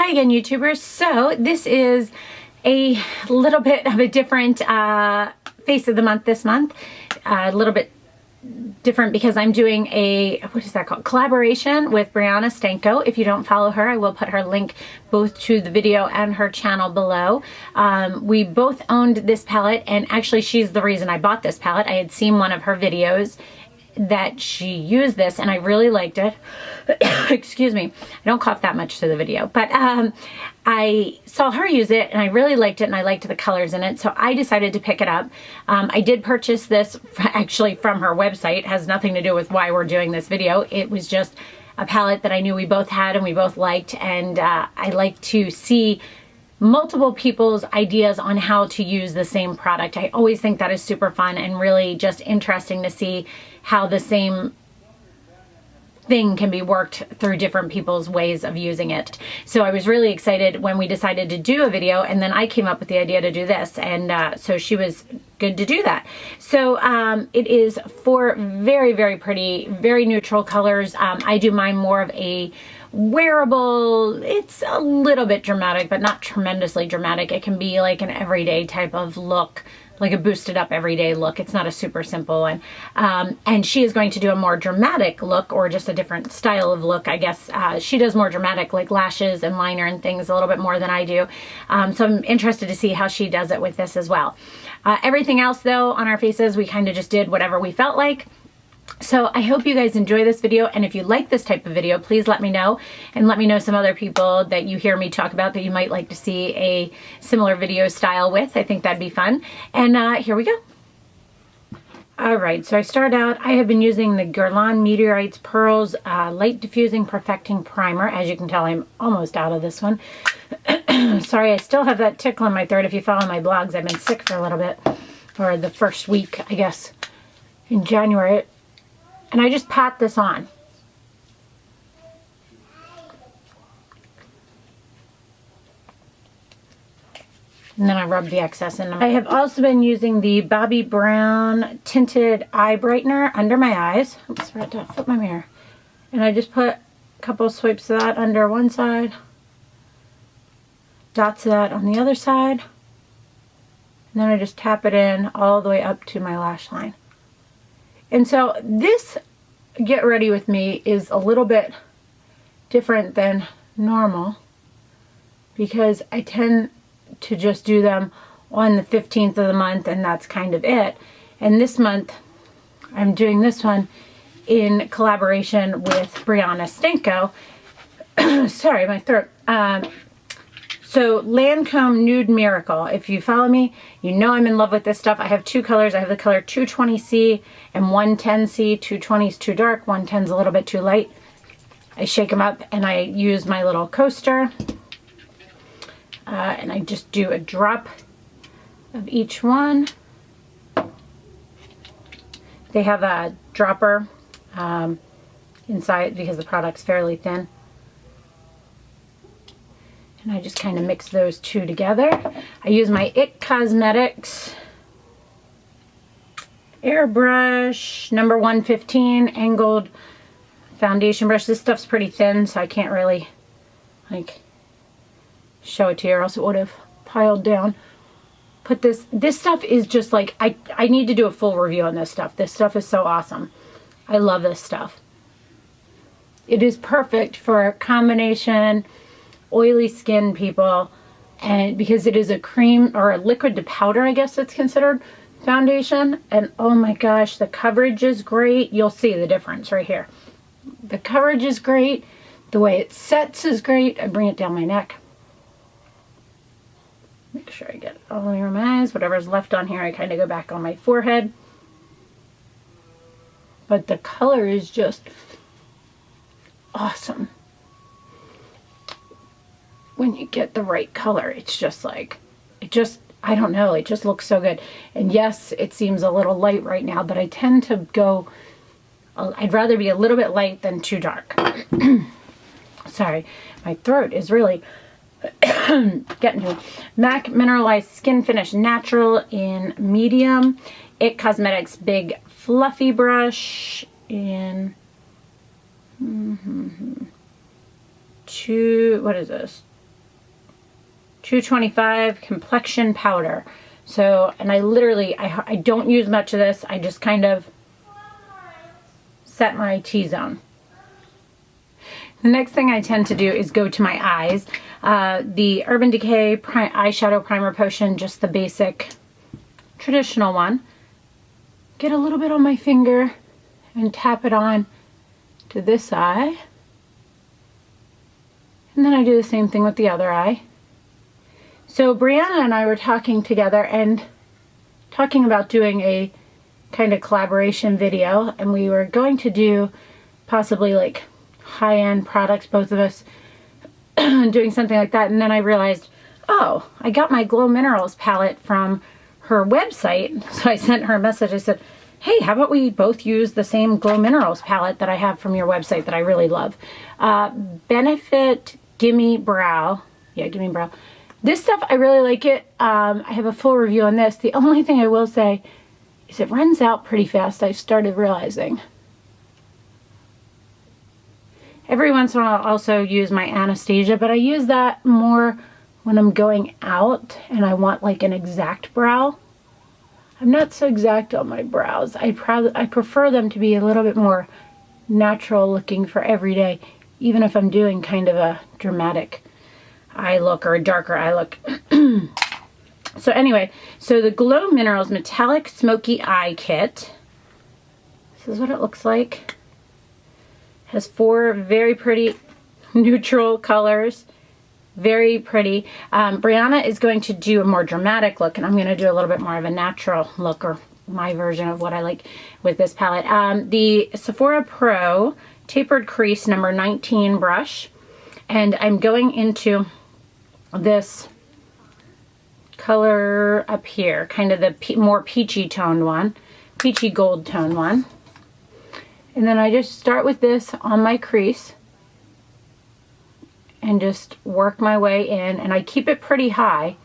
Hi again, YouTubers. So this is a little bit of a different face of the month this month. A little bit different because I'm doing a, what is that called? Collaboration with BriannaStanko. If you don't follow her, I will put her link both to the video and her channel below. We both owned this palette, and actually she's the reason I bought this palette. I had seen one of her videos that she used this and I really liked it. Excuse me, I don't cough that much to the video, but I saw her use it and I really liked it and I liked the colors in it, so I decided to pick it up. I did purchase this actually from her website. It has nothing to do with why we're doing this video. It was just a palette that I knew we both had and we both liked, and I like to see multiple people's ideas on how to use the same product. I always think that is super fun and really just interesting to see how the same thing can be worked through different people's ways of using it. So I was really excited when we decided to do a video, and then I came up with the idea to do this, and so she was good to do that. So it is four very, very pretty, very neutral colors. I do mine more of a wearable. It's a little bit dramatic, but not tremendously dramatic. It can be like an everyday type of look, like a boosted up everyday look. It's not a super simple one. And she is going to do a more dramatic look, or just a different style of look, I guess. She does more dramatic, like lashes and liner and things, a little bit more than I do. So I'm interested to see how she does it with this as well. Everything else though on our faces, we kind of just did whatever we felt like. So I hope you guys enjoy this video, and if you like this type of video, please let me know, and let me know some other people that you hear me talk about that you might like to see a similar video style with. I think that'd be fun. And here we go. Alright, so I start out, I have been using the Guerlain Meteorites Pearls Light Diffusing Perfecting Primer. As you can tell, I'm almost out of this one. Sorry, I still have that tickle in my throat. If you follow my blogs, I've been sick for a little bit, or the first week, I guess, in January. And I just pat this on. And then I rub the excess in. I have also been using the Bobbi Brown Tinted Eye Brightener under my eyes. Oops, I forgot to flip my mirror. And I just put a couple swipes of that under one side, dots of that on the other side, and then I just tap it in all the way up to my lash line. And so this Get Ready With Me is a little bit different than normal because I tend to just do them on the 15th of the month, and that's kind of it. And this month I'm doing this one in collaboration with BriannaStanko. Sorry, my throat. So Lancome Nude Miracle. If you follow me, you know I'm in love with this stuff. I have two colors. I have the color 220C and 110C. 220 is too dark, 110 is a little bit too light. I shake them up and I use my little coaster. And I just do a drop of each one. They have a dropper inside because the product's fairly thin. And I just kind of mix those two together. I use my IT Cosmetics airbrush number 115 angled foundation brush. This stuff's pretty thin, so I can't really like show it to you, or else it would have piled down. Put this stuff is just like, I need to do a full review on this stuff. This stuff is so awesome. I love this stuff. It is perfect for a combination oily skin people, and because it is a cream or a liquid to powder, I guess it's considered, foundation. And oh my gosh, the coverage is great. You'll see the difference right here. The coverage is great. The way it sets is great. I bring it down my neck. Make sure I get it all over my eyes. Whatever's left on here, I kind of go back on my forehead. But the color is just awesome. When you get the right color, it's just like, I don't know, it just looks so good. And yes, it seems a little light right now, but I tend to go, I'd rather be a little bit light than too dark. Sorry, my throat is really getting to me. MAC Mineralized Skin Finish Natural in medium. IT Cosmetics Big Fluffy Brush in what is this? 225 complexion powder. So, and I literally, I don't use much of this. I just kind of set my T-zone. The next thing I tend to do is go to my eyes. The Urban Decay eyeshadow primer potion, just the basic traditional one. Get a little bit on my finger and tap it on to this eye. And then I do the same thing with the other eye. So Brianna and I were talking together and talking about doing a kind of collaboration video, and we were going to do possibly like high-end products, both of us doing something like that. And then I realized, oh, I got my Glow Minerals palette from her website. So I sent her a message. I said, hey, how about we both use the same Glow Minerals palette that I have from your website that I really love. Benefit Gimme Brow. Yeah, Gimme Brow. This stuff, I really like it. I have a full review on this. The only thing I will say is it runs out pretty fast, I started realizing. Every once in a while I'll also use my Anastasia, but I use that more when I'm going out and I want like an exact brow. I'm not so exact on my brows. I prefer them to be a little bit more natural looking for every day, even if I'm doing kind of a dramatic eye look or a darker eye look. So anyway, so the Glow Minerals Metallic Smoky Eye Kit. This is what it looks like. Has 4 very pretty neutral colors. Very pretty. Brianna is going to do a more dramatic look, and I'm going to do a little bit more of a natural look, or my version of what I like with this palette. The Sephora Pro Tapered Crease number 19 brush, and I'm going into this color up here, kind of the more peachy toned one, peachy gold tone one. And then I just start with this on my crease and just work my way in, and I keep it pretty high.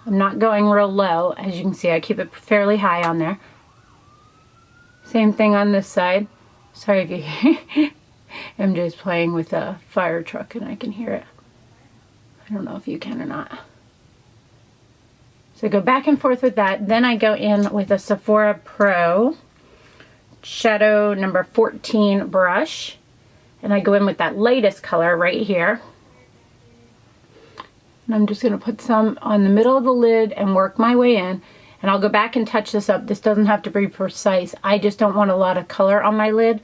I'm not going real low. As you can see, I keep it fairly high on there. Same thing on this side. Sorry if you hear I'm just playing with a fire truck and I can hear it. I don't know if you can or not. So I go back and forth with that. Then I go in with a Sephora Pro Shadow number 14 brush, and I go in with that latest color right here. And I'm just going to put some on the middle of the lid and work my way in. And I'll go back and touch this up. This doesn't have to be precise. I just don't want a lot of color on my lid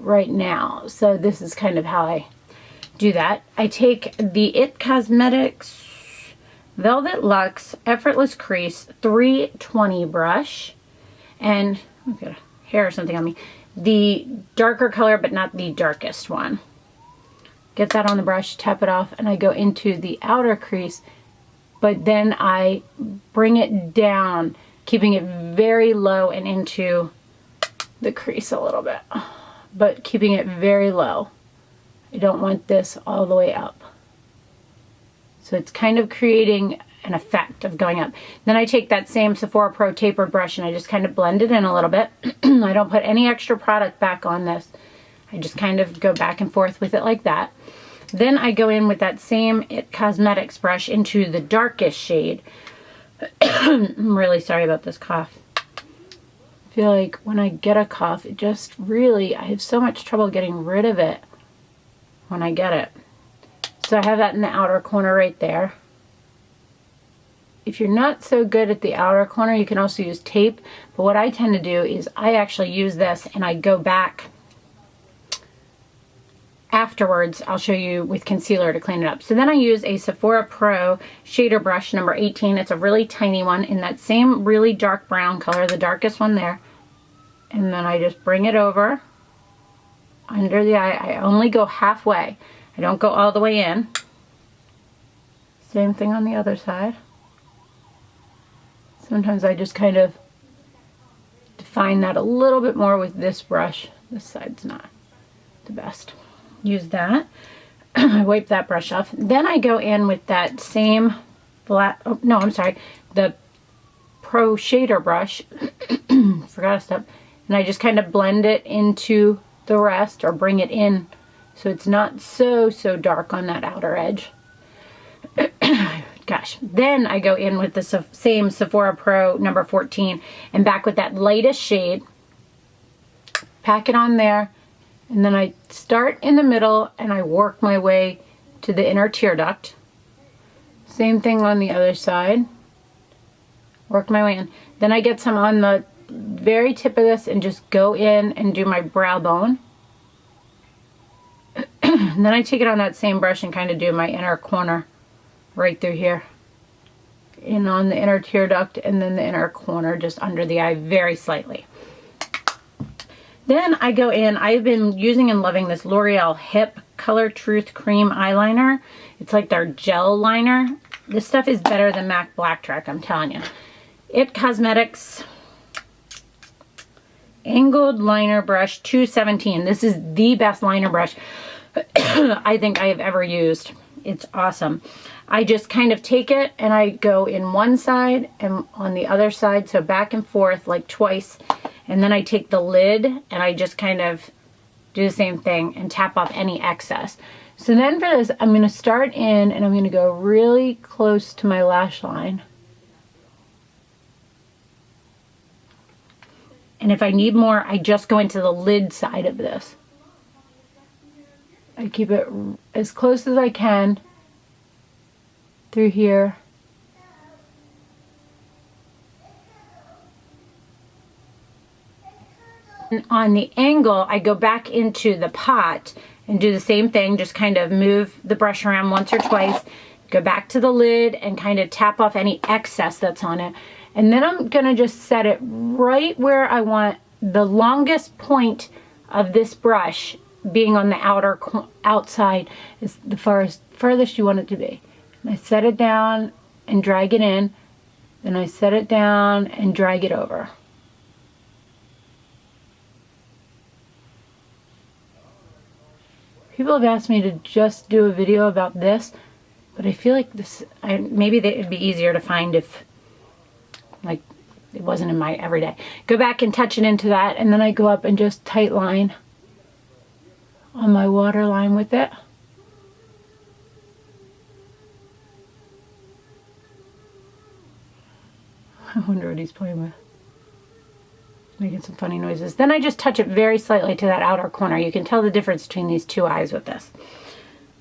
right now. So this is kind of how I do that. I take the IT Cosmetics Velvet Luxe Effortless Crease 320 brush, and I've got a hair or something on me. The darker color, but not the darkest one. Get that on the brush, tap it off, and I go into the outer crease, but then I bring it down, keeping it very low and into the crease a little bit, but keeping it very low. I don't want this all the way up. So it's kind of creating an effect of going up. Then I take that same Sephora Pro tapered brush and I just kind of blend it in a little bit. I don't put any extra product back on this. I just kind of go back and forth with it like that. Then I go in with that same IT Cosmetics brush into the darkest shade. I'm really sorry about this cough. I feel like when I get a cough, it just really, I have so much trouble getting rid of it when I get it. So I have that in the outer corner right there. If you're not so good at the outer corner, you can also use tape. But what I tend to do is I actually use this and I go back afterwards. I'll show you with concealer to clean it up. So then I use a Sephora Pro shader brush number 18. It's a really tiny one in that same really dark brown color, the darkest one there. And then I just bring it over under the eye. I only go halfway. I don't go all the way in. Same thing on the other side. Sometimes I just kind of define that a little bit more with this brush. This side's not the best. Use that. I wipe that brush off. Then I go in with that same flat, oh, no, I'm sorry, the Pro shader brush. Forgot a step. And I just kind of blend it into the rest, or bring it in so it's not so dark on that outer edge. Got blush. Then I go in with the same Sephora Pro number 14 and back with that lightest shade. Pack it on there, and then I start in the middle and I work my way to the inner tear duct. Same thing on the other side. Work my way in. Then I get some on the very tip of this and just go in and do my brow bone. And then I take it on that same brush and kind of do my inner corner right through here. In on the inner tear duct and then the inner corner just under the eye very slightly. Then I go in, I've been using and loving this L'Oreal Hip Color Truth Cream Eyeliner. It's like their gel liner. This stuff is better than MAC Black Track, I'm telling you. It Cosmetics Angled Liner Brush 217. This is the best liner brush I think I have ever used. It's awesome. I just kind of take it and I go in one side and on the other side, so back and forth like twice. And then I take the lid and I just kind of do the same thing and tap off any excess. So then for this, I'm going to start in and I'm going to go really close to my lash line. And if I need more, I just go into the lid side of this. I keep it as close as I can through here. And on the angle, I go back into the pot and do the same thing, just kind of move the brush around once or twice, go back to the lid and kind of tap off any excess that's on it. And then I'm gonna just set it right where I want the longest point of this brush being on the outside is the furthest you want it to be. And I set it down and drag it in, then I set it down and drag it over. People have asked me to just do a video about this, but I feel like this, maybe it'd be easier to find if, like, it wasn't in my everyday. Go back and touch it into that, and then I go up and just tight line on my waterline with it. I wonder what he's playing with. Making some funny noises. Then I just touch it very slightly to that outer corner. You can tell the difference between these two eyes with this.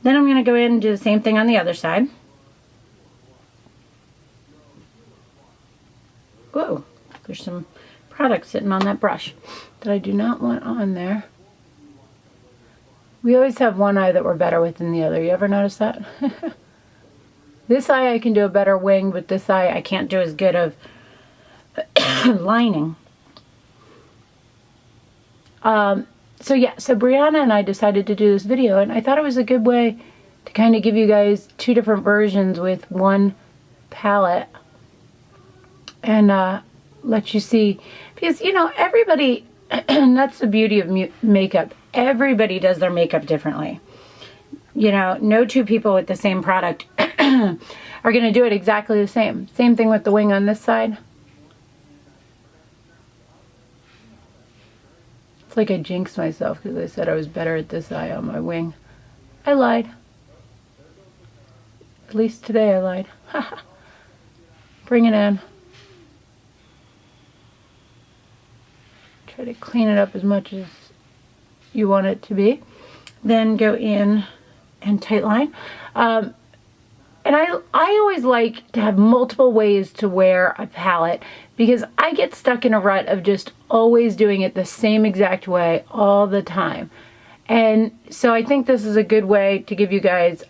Then I'm going to go in and do the same thing on the other side. Whoa, there's some product sitting on that brush that I do not want on there. We always have one eye that we're better with than the other. You ever notice that? This eye I can do a better wing, but this eye I can't do as good of lining. So yeah, so Brianna and I decided to do this video, and I thought it was a good way to kind of give you guys two different versions with one palette and let you see, because you know, everybody, and that's the beauty of makeup, everybody does their makeup differently. You know, no two people with the same product are going to do it exactly the same. Same thing with the wing on this side. It's like I jinxed myself because I said I was better at this eye on my wing. I lied. At least today I lied. Bring it in. Try to clean it up as much as you want it to be. Then go in and tight line. And I always like to have multiple ways to wear a palette because I get stuck in a rut of just always doing it the same exact way all the time. And so I think this is a good way to give you guys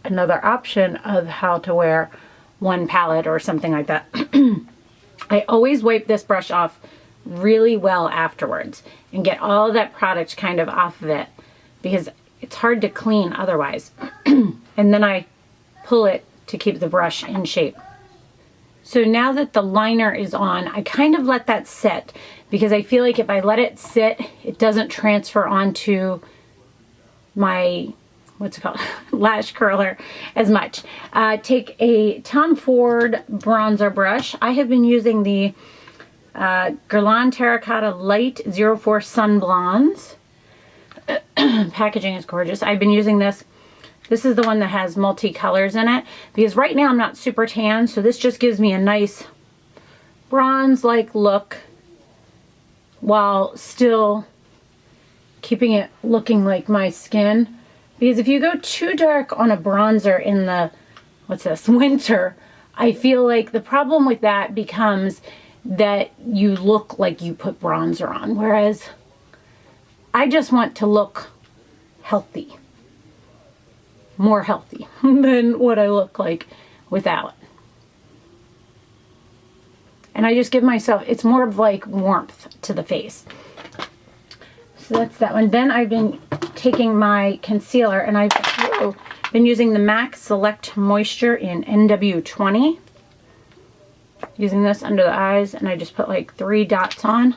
another option of how to wear one palette or something like that. I always wipe this brush off really well afterwards and get all of that product kind of off of it because it's hard to clean otherwise. And then I pull it to keep the brush in shape. So now that the liner is on, I kind of let that sit because I feel like if I let it sit, it doesn't transfer onto my, what's it called, lash curler as much. Take a Tom Ford bronzer brush. I have been using the Guerlain Terracotta Light 04 Sun Blondes. Packaging is gorgeous. I've been using this This is the one that has multi-colors in it, because right now I'm not super tan, so this just gives me a nice bronze-like look while still keeping it looking like my skin. Because if you go too dark on a bronzer in the, what's this, winter, I feel like the problem with that becomes that you look like you put bronzer on, whereas I just want to look healthy. More healthy than what I look like without. And I just give myself, it's more of like warmth to the face. So that's that one. Then I've been taking my concealer and I've been using the MAC Select Moisture in NW20. Using this under the eyes, and I just put like 3 dots on.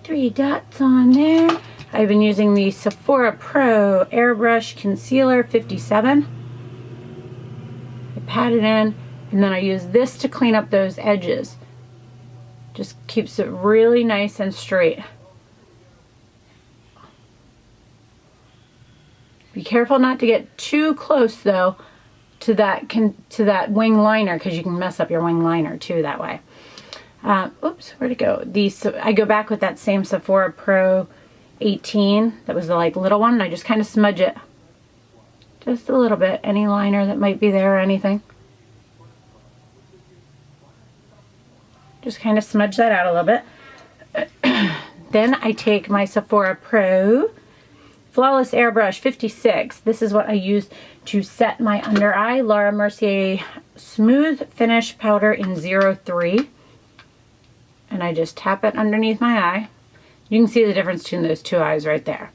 3 dots on there. I've been using the Sephora Pro Airbrush Concealer 57. I pat it in, and then I use this to clean up those edges. Just keeps it really nice and straight. Be careful not to get too close though to that wing liner, because you can mess up your wing liner too that way. Oops, where'd it go? I go back with that same Sephora Pro 18. That was the like little one, and I just kind of smudge it. Just a little bit. Any liner that might be there or anything. Just kind of smudge that out a little bit. Then I take my Sephora Pro Flawless Airbrush 56. This is what I use to set my under eye. Laura Mercier Smooth Finish Powder in 03. And I just tap it underneath my eye. You can see the difference between those two eyes right there.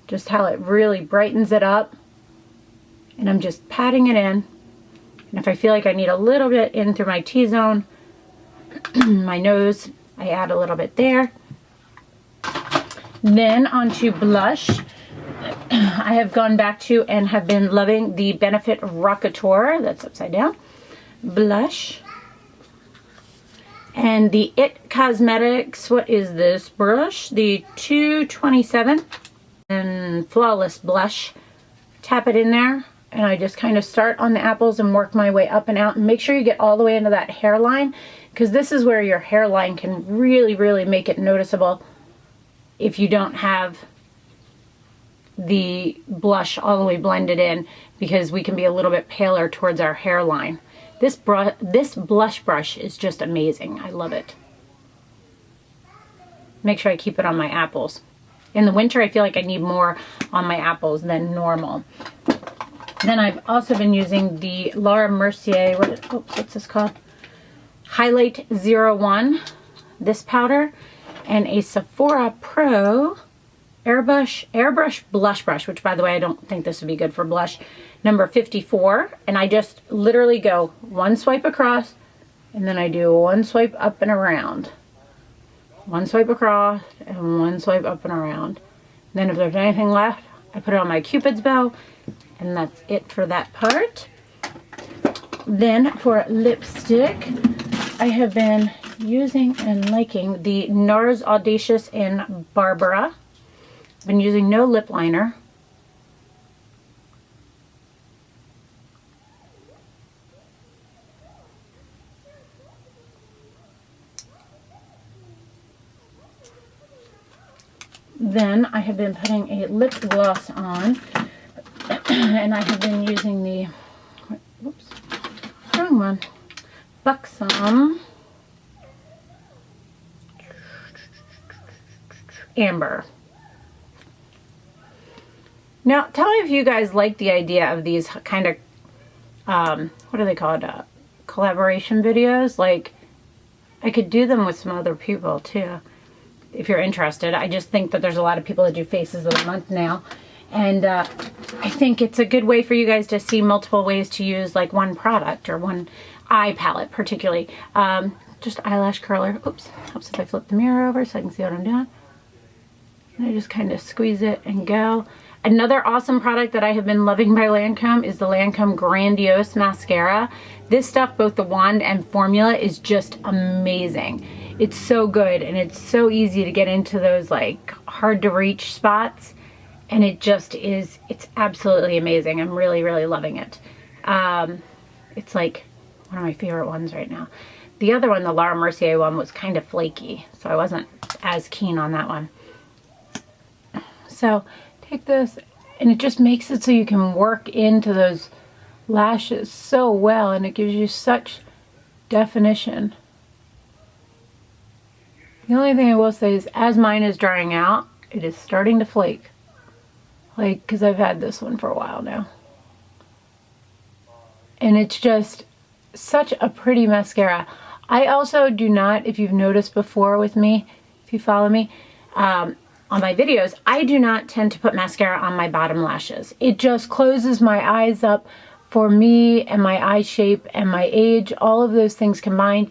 Just how it really brightens it up. And I'm just patting it in. And if I feel like I need a little bit in through my T-zone, my nose, I add a little bit there. Then onto blush. I have gone back to and have been loving the Benefit Rockateur, that's upside down, blush. And the It Cosmetics, what is this brush? The 227 and Flawless Blush. Tap it in there, and I just kind of start on the apples and work my way up and out. And make sure you get all the way into that hairline, because this is where your hairline can really, really make it noticeable if you don't have the blush all the way blended in, because we can be a little bit paler towards our hairline. This blush brush is just amazing. I love it. Make sure I keep it on my apples. In the winter, I feel like I need more on my apples than normal. Then I've also been using the Laura Mercier, what's this called? Highlight 01, this powder, and a Sephora Pro Airbrush Blush Brush, which by the way, I don't think this would be good for blush, number 54. And I just literally go one swipe across, and then I do one swipe up and around. One swipe across, and one swipe up and around. And then if there's anything left, I put it on my Cupid's bow, and that's it for that part. Then for lipstick, I have been using and liking the NARS Audacious in Barbara. I've been using no lip liner. Then I have been putting a lip gloss on, and I have been using the, whoops, wrong one, Buxom Amber. Now, tell me if you guys like the idea of these kind of, what do they call it, collaboration videos. Like, I could do them with some other people too, if you're interested. I just think that there's a lot of people that do faces of the month now. And I think it's a good way for you guys to see multiple ways to use like one product or one eye palette particularly. Just eyelash curler. Oops, helps if I flip the mirror over so I can see what I'm doing. And I just kind of squeeze it and go. Another awesome product that I have been loving by Lancome is the Lancome Grandiose Mascara. This stuff, both the wand and formula, is just amazing. It's so good, and it's so easy to get into those like hard to reach spots. and it just is, it's absolutely amazing. I'm really, really loving it. It's like one of my favorite ones right now. The other one, the Laura Mercier one, was kind of flaky, so I wasn't as keen on that one. So take this, and it just makes it so you can work into those lashes so well, and it gives you such definition. The only thing I will say is, as mine is drying out, it is starting to flake. Like, because I've had this one for a while now. And it's just such a pretty mascara. I also do not, if you've noticed before with me, if you follow me, on my videos, I do not tend to put mascara on my bottom lashes. It just closes my eyes up for me and my eye shape and my age, all of those things combined.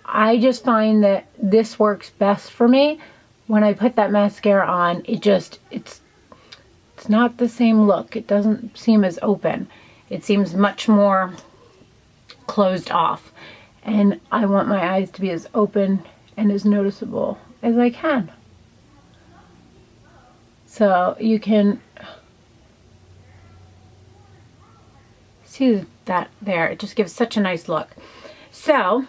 I just find that this works best for me. When I put that mascara on, it's not the same look. It doesn't seem as open. It seems much more closed off. And I want my eyes to be as open and as noticeable as I can. So you can see that there. It just gives such a nice look. So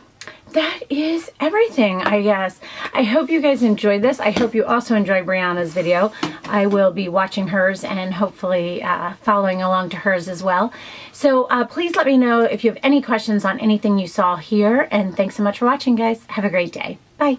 that is everything, I guess. I hope you guys enjoyed this. I hope you also enjoyed Brianna's video. I will be watching hers and hopefully following along to hers as well. So please let me know if you have any questions on anything you saw here. And thanks so much for watching, guys. Have a great day. Bye.